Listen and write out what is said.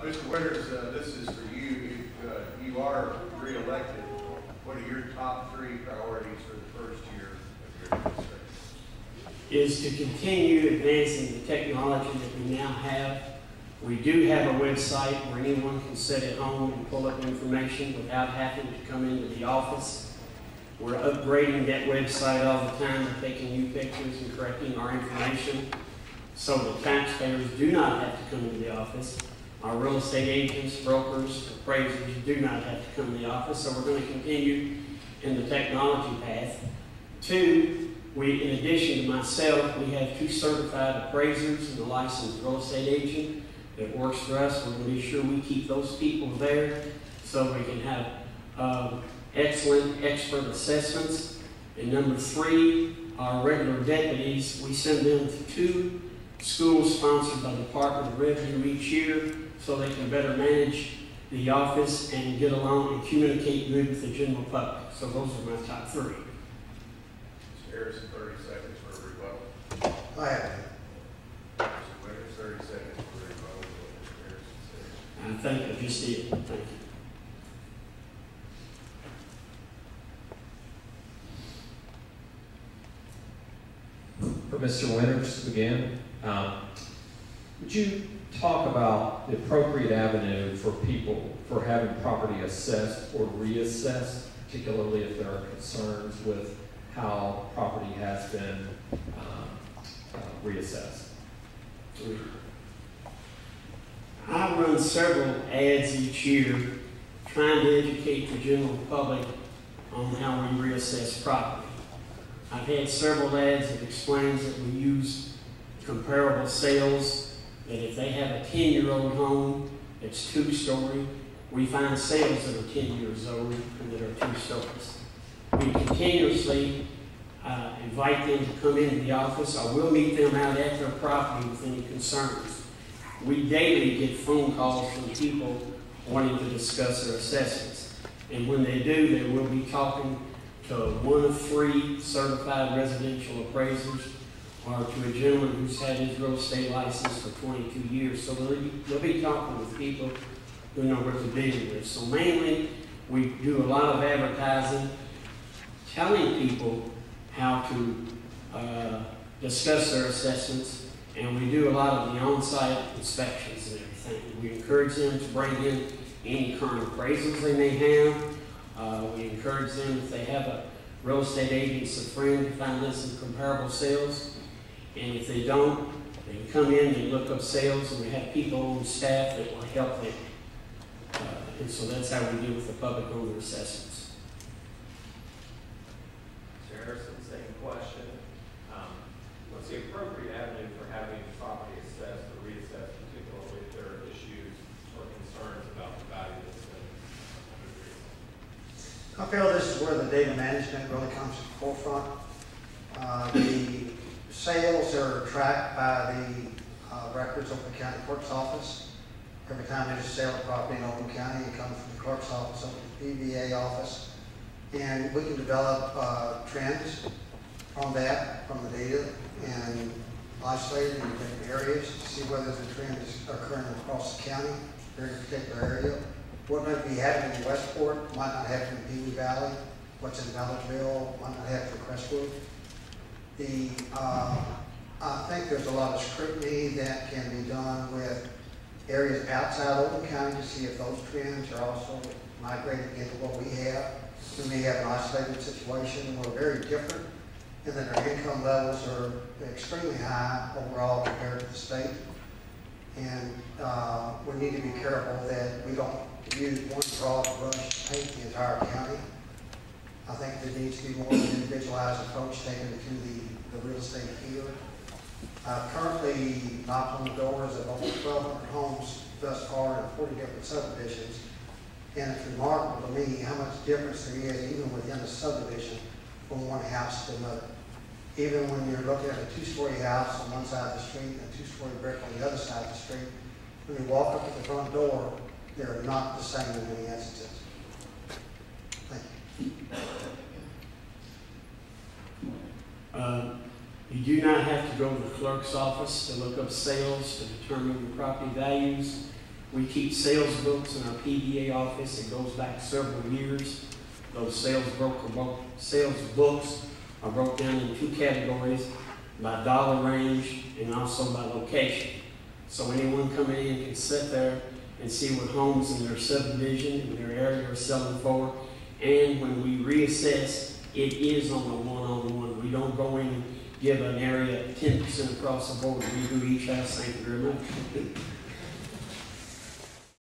Mr. Winters, this is for you. If you are re-elected, what are your top 3 priorities for the first year of your administration? Is to continue advancing the technology that we now have. We do have a website where anyone can sit at home and pull up information without having to come into the office. We're upgrading that website all the time. We're taking new pictures and correcting our information so the taxpayers do not have to come into the office. Our real estate agents, brokers, appraisers do not have to come to the office, so we're going to continue in the technology path. 2, in addition to myself, we have 2 certified appraisers and a licensed real estate agent that works for us. We're going to be sure we keep those people there so we can have excellent expert assessments. And number 3, our regular deputies, we send them to 2 schools sponsored by the Department of Revenue each year so they can better manage the office and get along and communicate good with the general public. So those are my top 3. Mr. Harrison, 30 seconds for a rebuttal. I have it. Mr. Winters, 30 seconds for a rebuttal. What Mr. Harrison said. I think I just did. Thank you. For Mr. Winters, again, would you talk about the appropriate avenue for people for having property assessed or reassessed, particularly if there are concerns with how property has been reassessed? I run several ads each year trying to educate the general public on how we reassess property. I've had several ads that explains that we use comparable sales, that if they have a 10-year-old home that's 2-story, we find sales that are 10 years old and that are 2 stories. We continuously invite them to come into the office. I will meet them out at their property with any concerns. We daily get phone calls from people wanting to discuss their assessments. And when they do, they will be talking to one of 3 certified residential appraisers or to a gentleman who's had his real estate license for 22 years. So they'll be talking with people who know what they're dealing with. So mainly, we do a lot of advertising, telling people how to discuss their assessments, and we do a lot of the on-site inspections and everything. We encourage them to bring in any current appraisals they may have. We encourage them, if they have a real estate agent, a friend, to find them some comparable sales. And if they don't, they can come in and look up sales, and we have people on staff that will help them. And so that's how we deal with the public owner assessments. Mr. Harrison, same question. What's the appropriate avenue for having property assessed or reassessed, particularly if there are issues or concerns about the value that's been reassessed? I feel this is where the data management really comes to the forefront. The sales are tracked by the records of the county clerk's office. Every time there's a sale of property in Oldham County, it comes from the clerk's office up to the PVA office. And we can develop trends from that, from the data, and isolate it in different areas to see whether the trend is occurring across the county, in a particular area. What might be happening in Westport might not happen in Pee Wee Valley. What's in Milledgeville might not happen in Crestwood. I think there's a lot of scrutiny that can be done with areas outside Oldham County to see if those trends are also migrating into what we have. We may have an isolated situation. We're very different, and then our income levels are extremely high overall compared to the state. And we need to be careful that we don't use one broad brush to paint the entire county. I think there needs to be more of an individualized approach taken to the real estate field. Currently knocked on the doors of over 1,200 homes thus far in 40 different subdivisions. And it's remarkable to me how much difference there is even within a subdivision from one house to another. Even when you're looking at a 2-story house on one side of the street and a 2-story brick on the other side of the street, when you walk up to the front door, they're not the same in many instances. Thank you. You do not have to go to the clerk's office to look up sales to determine your property values. We keep sales books in our PVA office. It goes back several years. Those sales books are broke down in 2 categories, by dollar range and also by location. So anyone coming in can sit there and see what homes in their subdivision, in their area are selling for. And when we reassess, it is on a one-on-one. We don't go in and give an area 10% across the board. We do each house, thank you very much.